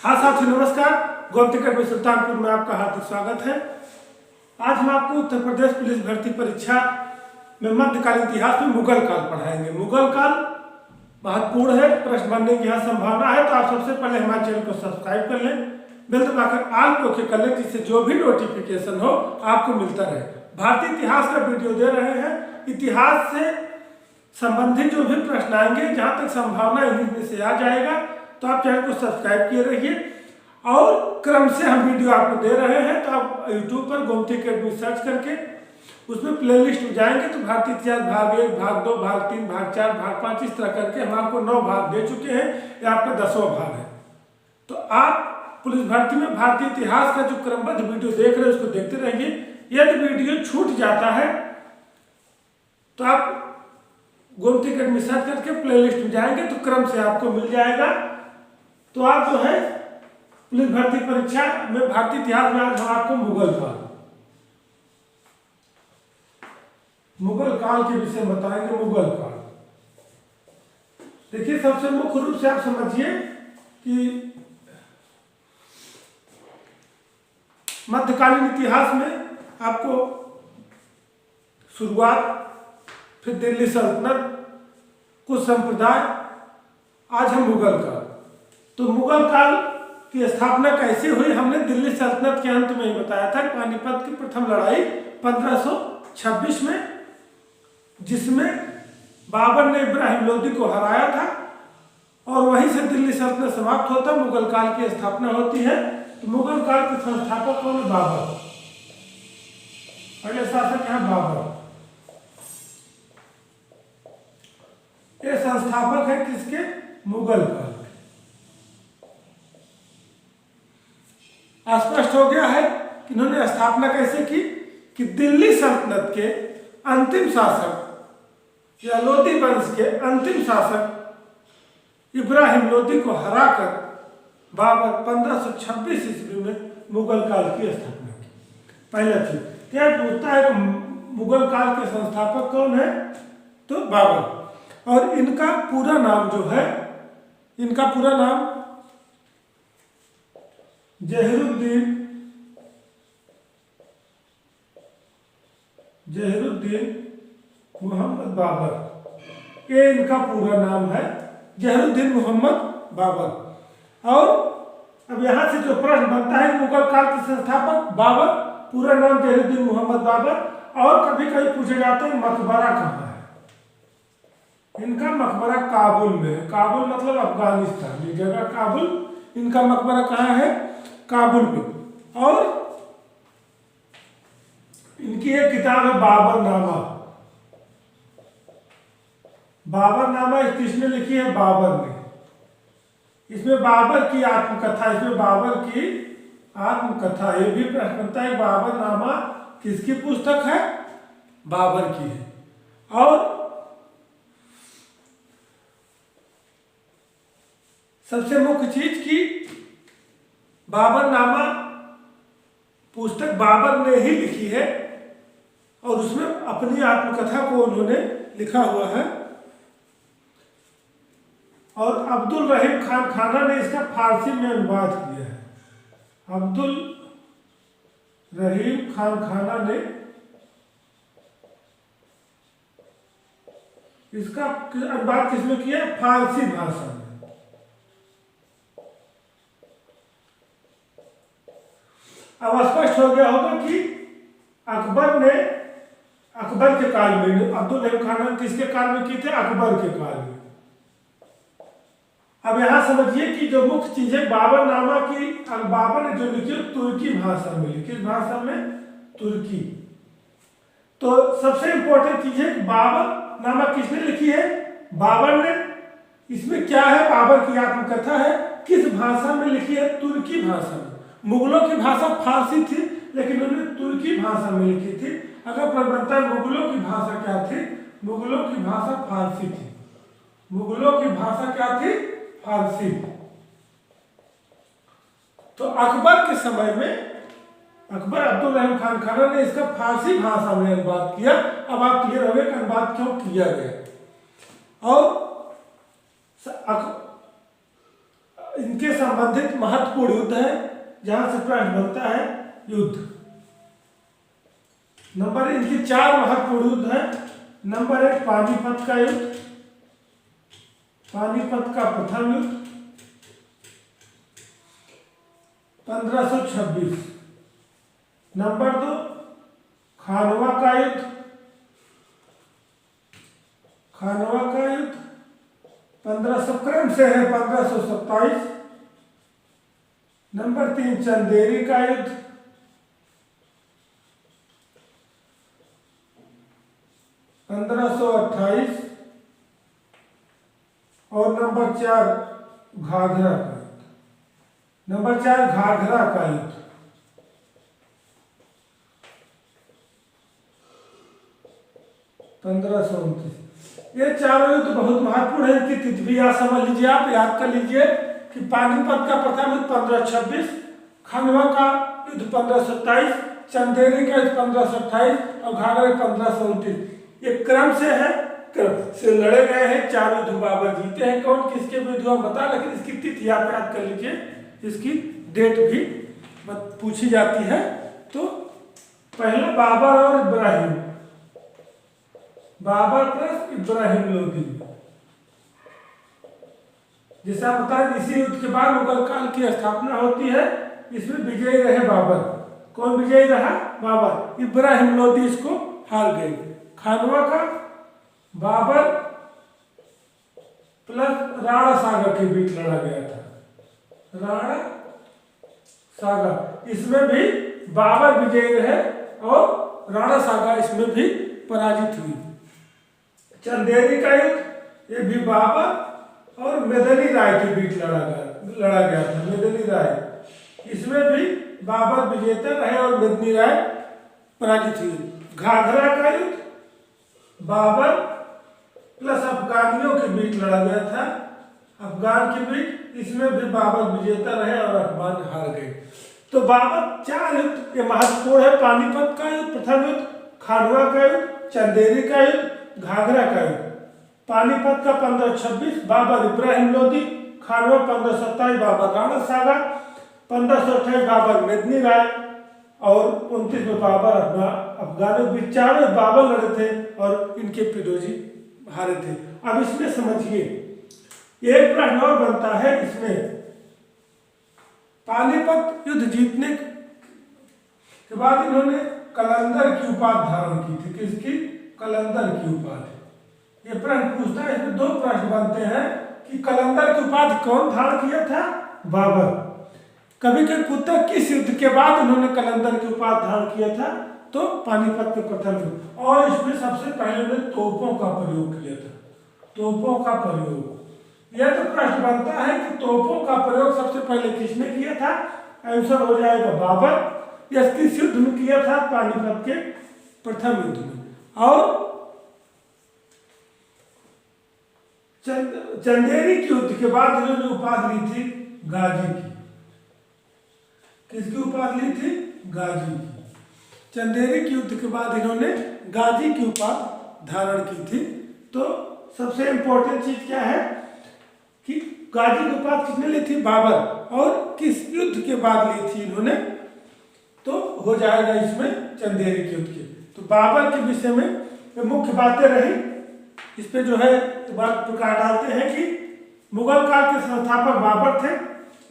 हाँ साथियों नमस्कार। गोमतीगढ़ में सुल्तानपुर में आपका हार्दिक स्वागत है। आज हम आपको उत्तर प्रदेश पुलिस भर्ती परीक्षा में मध्यकालीन इतिहास में मुगल काल पढ़ाएंगे। मुगल काल महत्वपूर्ण है, प्रश्न बनने की यहाँ संभावना है। तो आप सबसे पहले हमारे चैनल को सब्सक्राइब कर लें, बेल दबाकर ऑल को ओके कर लें, जिससे जो भी नोटिफिकेशन हो आपको मिलता रहे। भारतीय इतिहास का वीडियो दे रहे हैं, इतिहास से संबंधित जो भी प्रश्न आएंगे, जहाँ तक संभावना इन्हीं से आ जाएगा, तो आप चैनल को सब्सक्राइब किए रहिए। और क्रम से हम वीडियो आपको दे रहे हैं, तो आप यूट्यूब पर गोमती अकेडमी सर्च करके उसमें प्लेलिस्ट में जाएंगे तो भारतीय इतिहास भाग 1, भाग 2, भाग 3, भाग 4, भाग 5 इस तरह करके हम आपको 9 भाग दे चुके हैं। ये आपका 10वां भाग है। तो आप पुलिस भर्ती में भारतीय इतिहास का जो क्रमबद्ध वीडियो देख रहे हैं उसको देखते रहिए। यदि वीडियो छूट जाता है तो आप गोमती अकेडमी सर्च करके प्लेलिस्ट में जाएंगे तो क्रम से आपको मिल जाएगा। तो आप जो है पुलिस भर्ती परीक्षा में भारतीय इतिहास में आज हम आपको मुगल काल के विषय बताएंगे। मुगल काल देखिए, सबसे मुख्य रूप से आप समझिए कि मध्यकालीन इतिहास में आपको शुरुआत, फिर दिल्ली सल्तनत, कुछ संप्रदाय, आज हम मुगल काल। तो मुगल काल की स्थापना कैसे हुई, हमने दिल्ली सल्तनत के अंत में ही बताया था। पानीपत की प्रथम लड़ाई 1526 में, जिसमें बाबर ने इब्राहिम लोदी को हराया था और वहीं से दिल्ली सल्तनत समाप्त होता, मुगल काल की स्थापना होती है। तो मुगल काल के संस्थापक कौन है? बाबर। पहले शासक है बाबर। ये संस्थापक है किसके? मुगल काल। स्पष्ट हो गया है कि इन्होंने स्थापना कैसे की कि दिल्ली सल्तनत के अंतिम शासक या लोदी वंश के अंतिम शासक इब्राहिम लोदी को हराकर बाबर 1526 ईस्वी में मुगल काल की स्थापना की। पहला चीज क्या पूछता है कि मुगल काल के संस्थापक कौन है? तो बाबर। और इनका पूरा नाम जो है, इनका पूरा नाम जहीरुद्दीन मोहम्मद बाबर। ये इनका पूरा नाम है, जहीरुद्दीन मोहम्मद बाबर। और अब यहाँ से जो प्रश्न बनता है, मुगल काल के संस्थापक बाबर, पूरा नाम जहीरुद्दीन मोहम्मद बाबर। और कभी कभी पूछे जाते हैं मकबरा कहाँ है? इनका मकबरा काबुल में है। काबुल मतलब अफगानिस्तान, ये जगह काबुल। इनका मकबरा कहाँ है? काबुल में। और इनकी एक किताब है बाबरनामा। बाबरनामा किसने लिखी है? बाबर ने। इसमें बाबर की आत्मकथा, इसमें बाबर की आत्मकथा। ये भी प्रश्न बनता है, बाबरनामा किसकी पुस्तक है? बाबर की है। और सबसे मुख्य चीज की बाबरनामा पुस्तक बाबर ने ही लिखी है और उसमें अपनी आत्मकथा को उन्होंने लिखा हुआ है। और अब्दुल रहीम खान खाना ने इसका फारसी में अनुवाद किया है। अब्दुल रहीम खान खाना ने इसका अनुवाद किसमें किया? फारसी भाषा में। अब स्पष्ट हो गया होगा कि अकबर ने, अकबर के काल में, अब्दुल रहीम खान किसके काल में की थे? अकबर के काल में। अब यहां समझिए कि जो मुख्य चीज है बाबरनामा की, बाबर ने जो लिखी तुर्की भाषा में लिखी। किस भाषा में? तुर्की। तो सबसे इंपॉर्टेंट चीज है बाबरनामा किसने लिखी है? बाबर ने। इसमें क्या है? बाबर की आत्मकथा है। किस भाषा में लिखी है? तुर्की भाषा में। मुगलों की भाषा फारसी थी, लेकिन उन्होंने तुर्की भाषा में लिखी थी। अगर प्रश्न बनता है मुगलों की भाषा क्या थी? मुगलों की भाषा फारसी थी। मुगलों की भाषा क्या थी? फारसी। तो अकबर के समय में अकबर अब्दुल रहीम खान खाना ने इसका फारसी भाषा में अनुवाद किया। अब आप क्लियर हो गए कि अनुवाद क्यों किया गया। और इनके संबंधित महत्वपूर्ण युद्ध है जहां से प्रश्न बनता है युद्ध। नंबर इनकी 4 महत्वपूर्ण युद्ध है। नंबर 1 पानीपत का युद्ध, पानीपत का प्रथम युद्ध 1526। नंबर 2 खानवा का युद्ध, खानवा का युद्ध 1500 क्रम से है 1527। नंबर 3 चंदेरी का युद्ध 1528। और नंबर 4 घाघरा का युद्ध, नंबर 4 घाघरा का युद्ध 1529। ये चारों युद्ध बहुत महत्वपूर्ण है। इनकी तिथि भी याद समझ लीजिए, आप याद कर लीजिए कि पानीपत का प्रथम युद्ध 1526, खानवा का युद्ध 1527, चंदेरी का युद्ध 1528 और घाघरा 1529। ये क्रम से है, क्रम से लड़े गए हैं। 4 युद्ध बाबर जीते हैं। कौन किसके विरुद्ध हुआ बता, लेकिन इसकी तिथि आप याद कर लीजिए, इसकी डेट भी पूछी जाती है। तो पहला बाबर और इब्राहिम, बाबर प्लस इब्राहिम लोदी। जैसा बताया इसी युद्ध के बाद मुगल काल की स्थापना होती है। इसमें विजयी रहे बाबर। कौन विजयी रहा? बाबर। इब्राहिम लोदी इसको हार गए। खानवा का बाबर प्लस राणा सागर के बीच लड़ा गया था, राणा सागर। इसमें भी बाबर विजयी रहे और राणा सागर इसमें भी पराजित हुई। चंदेरी का युद्ध, ये भी बाबर और मेदिनी राय के बीच लड़ा गया था, मेदिनी राय। इसमें भी बाबर विजेता रहे और मेदिनी राय पराजित हुई। घाघरा का युद्ध बाबर प्लस अफगानियों के बीच लड़ा गया था, अफगान के बीच। इसमें भी बाबर विजेता रहे और अफगान हार गए। तो बाबर 4 युद्ध ये महत्वपूर्ण है। पानीपत का युद्ध प्रथम युद्ध, खानवा का युद्ध, चंदेरी का युद्ध, घाघरा का युद्ध। पानीपत का 1526 बाबर इब्राहिम लोदी, खानवा 1527 बाबर राणा सागर, 1528 बाबर मेदिनी राय और 29 में बाबर अफगानों के बीच। 4 बाबर लड़े थे और इनके पिदोजी हारे थे। अब इसमें समझिए, एक प्रश्न और बनता है इसमें। पानीपत युद्ध जीतने के बाद इन्होंने कलंदर की उपाधि धारण की थी। किसकी? कलंदर की उपाधि। ये प्रश्न पूछता है। इसमें 2 प्रश्न बनते हैं कि कलंदर की उपाधि कौन धारण किया था? बाबर। कभी कभी पूछता है किस युद्ध के बाद उन्होंने कलंदर की उपाधि धारण किया था? तो पानीपत के प्रथम युद्ध। और इसमें सबसे पहले उन्होंने तोपों का प्रयोग किया था, तोपों का प्रयोग। यह तो प्रश्न बनता है कि तोपों का प्रयोग सबसे पहले किसने किया था? आंसर हो जाएगा बाबर। यह किस युद्ध में किया था? पानीपत के प्रथम युद्ध में। और चंदेरी के युद्ध के बाद इन्होंने उपाधि ली थी गाजी की। किसकी उपाधि ली थी? गाजी की। चंदेरी के युद्ध के बाद इन्होंने गाजी की उपाधि धारण की थी। तो सबसे इंपॉर्टेंट चीज क्या है कि गाजी की उपाधि किसने ली थी? बाबर। और किस युद्ध के बाद ली थी इन्होंने? तो हो जाएगा इसमें चंदेरी के युद्ध के। तो बाबर के विषय में मुख्य बातें रही। इस पे जो है बात प्रकाश डालते हैं कि मुगल काल के संस्थापक बाबर थे।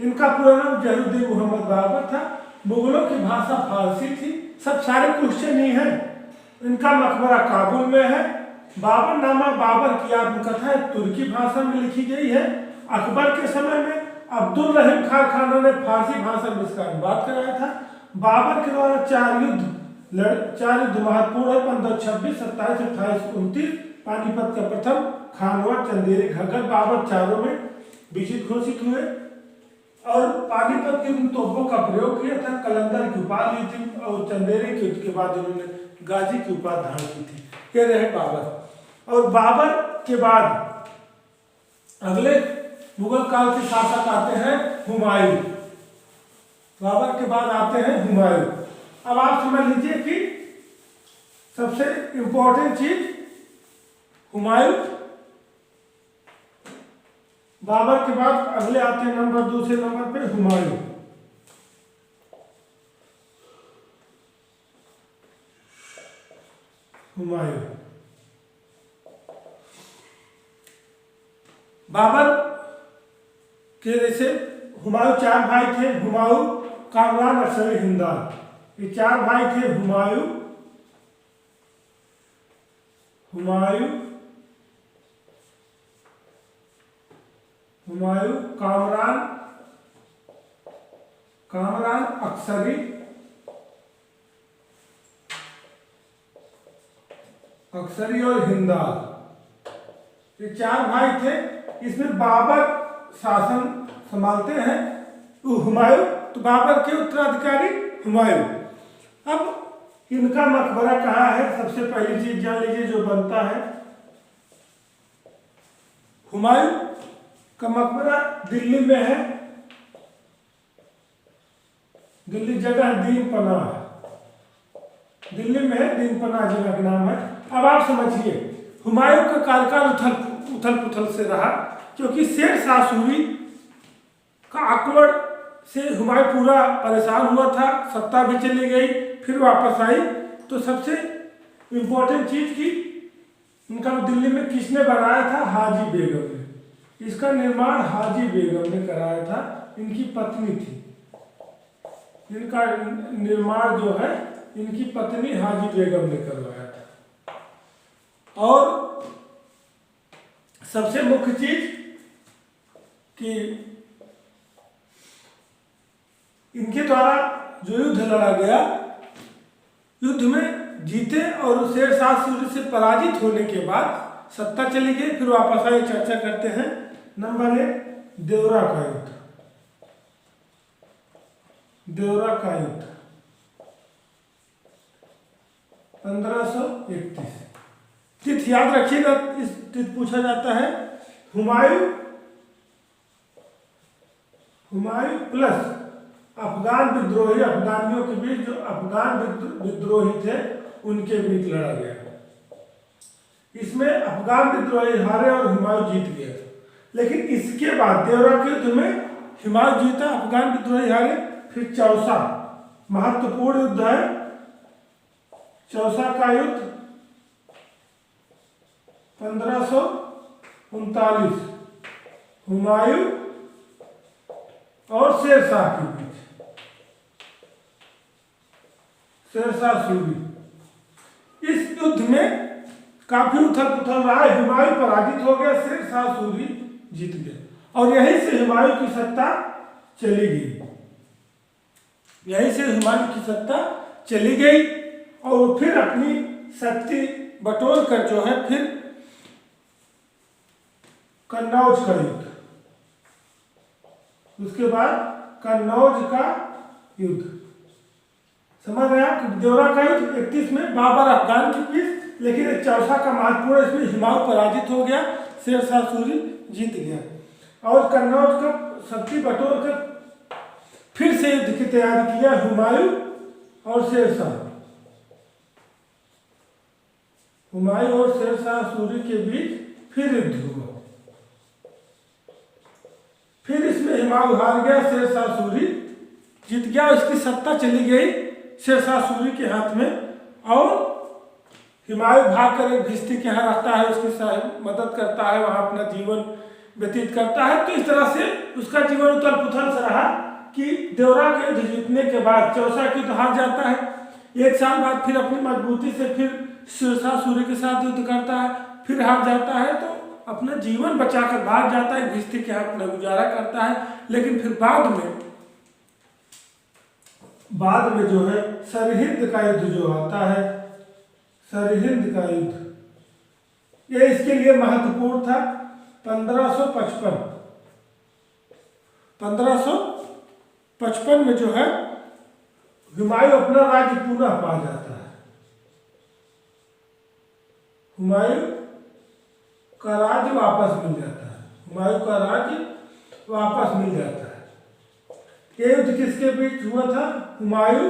इनका पूरा नाम जहीरुद्दीन मोहम्मद बाबर था। मुगलों की भाषा फारसी थी। सब सारे क्वेश्चन ही हैं। इनका मकबरा काबुल में है। बाबर नामा बाबर की आत्मकथा तुर्की भाषा में लिखी गई है। अकबर के समय में अब्दुल रहीम खान खाना ने फारसी भाषा में इसका अनुवाद कराया था। बाबर के द्वारा 4 युद्ध महत्वपूर्ण है। 1526, 27, 28, 29। पानीपत का प्रथम, खानवा, चंदेरी, घग्गर। बाबर चारों में विजित घोषित हुए और पानीपत के तोपों का प्रयोग किया था। कलंदर की उपाधि ली थी और चंदेरी के युद्ध के बाद उन्होंने गाजी की उपाधि धारण की थी। ये रहे बाबर। और बाबर के बाद अगले मुगल काल के शासक आते हैं हुमायूं। बाबर के बाद आते हैं हुमायूं। अब आप समझ लीजिए कि सबसे इंपॉर्टेंट चीज हुमायूं बाबर के बाद अगले आते हैं नंबर दूसरे नंबर पे हुमायूं। हुमायूं बाबर के जैसे हुमायूं चार भाई थे, हुमायूं, कामरान, अक्सरी, हिंदाल। ये चार भाई थे, हुमायूं, हुमायूं, हुमायूं, कामरान, कामरान, अक्सरी, अक्सरी और हिंदाल। ये चार भाई थे। इसमें बाबर शासन संभालते हैं, तो हुमायूं, तो बाबर के उत्तराधिकारी हुमायूं। अब इनका मकबरा कहाँ है, सबसे पहली चीज जान लीजिए जो बनता है। हुमायूं का मकबरा दिल्ली में है, दिल्ली जगह दीन पनाह है, दिल्ली में है, दीन पनाह जगह का नाम है। अब आप समझिए हुमायूं का कार्यकाल उथल पुथल से रहा, क्योंकि शेर शाह सूरी का आक्रमण से हुमायूं पूरा परेशान हुआ था, सत्ता भी चली गई, फिर वापस आई। तो सबसे इम्पोर्टेंट चीज की उनका दिल्ली में किसने बनाया था, हाजी बेगम ने। इसका निर्माण हाजी बेगम ने कराया था, इनकी पत्नी थी। इनका निर्माण जो है इनकी पत्नी हाजी बेगम ने करवाया था। और सबसे मुख्य चीज कि इनके द्वारा जो युद्ध लड़ा गया, युद्ध में जीते और शेर शाह सूरी से पराजित होने के बाद सत्ता चली गई, फिर वापस आए। चर्चा करते हैं। नंबर 1, देवरा का युद्ध। देवरा का युद्ध 1531। तिथि याद रखिएगा, इस तिथि पूछा जाता है। हुमायूं प्लस अफगान विद्रोही, अफगानियों के बीच जो अफगान विद्रोही थे उनके बीच लड़ा गया। इसमें अफगान विद्रोही हारे और हुमायूं जीत गया। लेकिन इसके बाद देवरा के युद्ध में हुमायूं जीता, अफगान विद्रोही हारे। फिर चौसा महत्वपूर्ण युद्ध है, चौसा का युद्ध 1539, हुमायूं और शेर शाह के बीच, शेर शाह सूरी। इस युद्ध में काफी उथल पुथल रहा। हुमायूं पराजित हो गया, शेर शाह सूरी जीत गया और यहीं से हुमायूं की सत्ता चली गई। यहीं से हुमायूं की सत्ता चली गई और फिर अपनी शक्ति बटोर कर जो है फिर कन्नौज का युद्ध, उसके बाद कन्नौज का युद्ध, समझ रहे हैं। देवरा का युद्ध 31 में बाबर अफगान के बीच, लेकिन एक चौसा का महत्वपूर्ण, इसमें हुमायूं पराजित हो गया, शेर शाह सूरी जीत गया और कन्नौज का शक्ति बटोर कर फिर से युद्ध की तैयारी किया हुमायूं और शेर शाह। हुमायूं और शेर शाह सूरी के बीच फिर युद्ध हुआ। फिर इसमें हुमायूं हार गया, शेर शाह सूरी जीत गया, उसकी सत्ता चली गई शेर शाह सूरी के हाथ में। और हुमायूं भागकर एक भिश्ती के यहाँ रहता है, उसकी मदद करता है, वहां अपना जीवन व्यतीत करता है। तो इस तरह से उसका जीवन उथल पुथल से रहा कि देवरा के युद्ध जीतने के बाद चौसा के युद्ध हार जाता है। 1 साल बाद फिर अपनी मजबूती से फिर शेर शाह सूरी के साथ युद्ध करता है, फिर हार जाता है, तो अपना जीवन बचाकर भाग जाता है, भिश्ती के हाथ अपना गुजारा करता है। लेकिन फिर बाद में जो है सरहिंद का युद्ध जो आता है, सरहिंद का युद्ध, ये इसके लिए महत्वपूर्ण था। 1555 में जो है हुमायूं अपना राज्य पुनः पा जाता है। हुमायूं का राज्य वापस मिल जाता है, हुमायूं का राज्य वापस मिल जाता है। ये युद्ध किसके बीच हुआ था, हुमायूं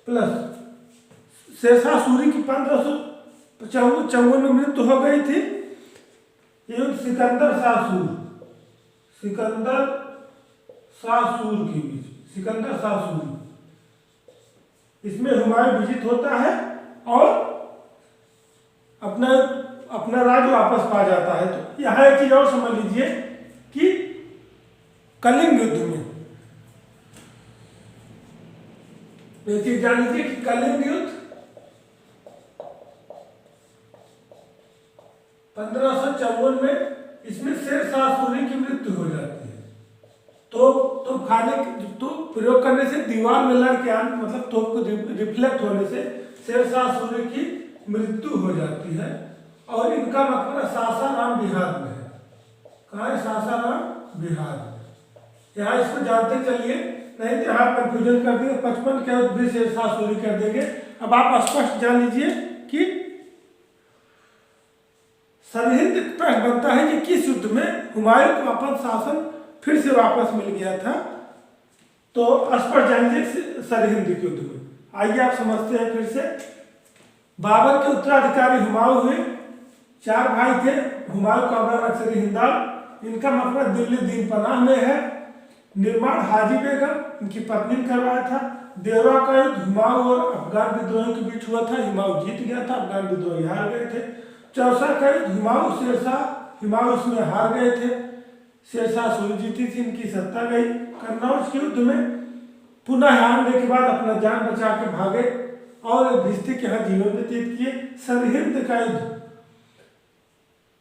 प्लस शेर शाह सूरी की 1554 में मृत्यु हो गई थी। ये युद्ध सिकंदर शाह सूर, सिकंदर शाह सूर के बीच, सिकंदर शाह सूर, इसमें हुमायूं विजित होता है और अपना अपना राज्य वापस पा जाता है। तो यहाँ एक चीज और समझ लीजिए कि कलिंग युद्ध में एक चीज जान लीजिए कि कलिंग युद्ध 1554 में इसमें शेर शाह सूरी की मृत्यु हो जाती है। तो खाने तो प्रयोग करने से दीवार में लड़ के आने, मतलब तोप को रिफ्लेक्ट होने से शेर शाह सूरी की मृत्यु हो जाती है। और इनका मकबरा सासाराम बिहार में है। कहाँ है? सासाराम बिहार में। यहाँ इसको जानते चलिए, नहीं तो यहाँ कंफ्यूजन कर देंगे। 55 के युद्ध भी शेर शाह सूरी कर देंगे। अब आप स्पष्ट जान लीजिए कि सरहिंद प्रश्न बनता है कि किस युद्ध में हुमायूं को अपन शासन फिर से वापस मिल गया था। तो स्पष्ट जान लीजिए सरहिंद के युद्ध में। आइए आप समझते हैं फिर से। बाबर के उत्तराधिकारी हुमायूं हुए। 4 भाई थे, हुमायूं, कामरान, अक्सरी, हिंदाल। इनका मकबरा दिल्ली दीन पनाह में है। निर्माण हाजी बेगम इनकी पत्नी ने करवाया था। देवरा का युद्ध हुमायूं और अफगान विद्रोहियों के बीच हुआ था। हुमायूं जीत गया था, अफगान विद्रोही हार गए थे। चौसा का युद्ध हुमायूं शेरशाह, हुमायूं उसमें हार गए थे, शेरशाह सूरी जीती थी, इनकी सत्ता गई। कन्नौज के युद्ध में पुनः हारने के बाद अपना जान बचा के भागे और भिस्ती के यहाँ जीवन व्यतीत किए। सरहिंद का युद्ध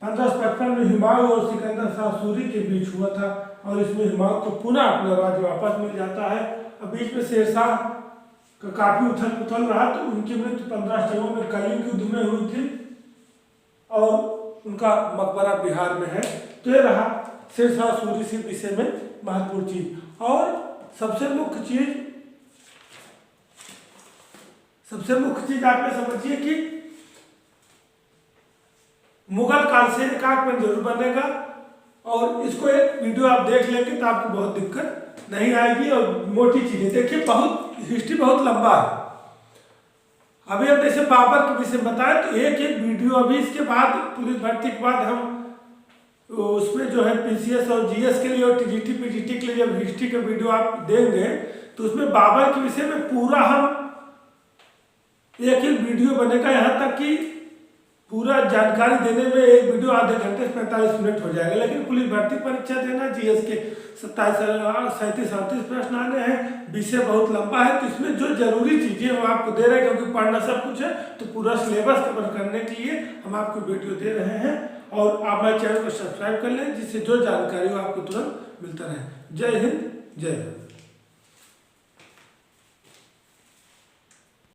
1555 में हुमायूं और सिकंदर शाह सूरी के बीच हुआ था और इसमें हुमायूं को पुनः अपना राज्य वापस मिल जाता है। अब बीच में शेरशाह का काफी उथल पुथल रहा, तो उनकी मृत्यु 1554 में कलिंग युद्ध में हुई थी और उनका मकबरा बिहार में है। तो ये रहा शेर शाह सूरी से विषय में महत्वपूर्ण चीज। और सबसे मुख्य चीज आप ये समझिए कि मुगल काल से एकात्मक जरूर बनेगा और इसको एक वीडियो आप देख लेंगे तो आपको बहुत दिक्कत नहीं आएगी। और मोटी चीजें देखिए, बहुत हिस्ट्री बहुत लंबा है। अभी हम जैसे बाबर के विषय में बताएं तो एक वीडियो अभी इसके बाद पुलिस भर्ती के बाद हम उसमें जो है पीसीएस और जीएस के लिए और टीजीटी पीजीटी के लिए जब हिस्ट्री का वीडियो आप देंगे तो उसमें बाबर के विषय में पूरा हम एक वीडियो बनेगा। यहाँ तक कि पूरा जानकारी देने में एक वीडियो आधे घंटे से 45 मिनट हो जाएगा। लेकिन पुलिस भर्ती परीक्षा देना, जीएस के 37-38 प्रश्न आने हैं, विषय बहुत लंबा है। तो इसमें जो जरूरी चीजें हम आपको दे रहे हैं, क्योंकि पढ़ना सब कुछ है, तो पूरा सिलेबस कवर करने के लिए हम आपको वीडियो दे रहे हैं। और आप हमारे चैनल को सब्सक्राइब कर लें, जिससे जो जानकारी हो आपको तुरंत मिलता रहे। जय हिंद, जय भारत।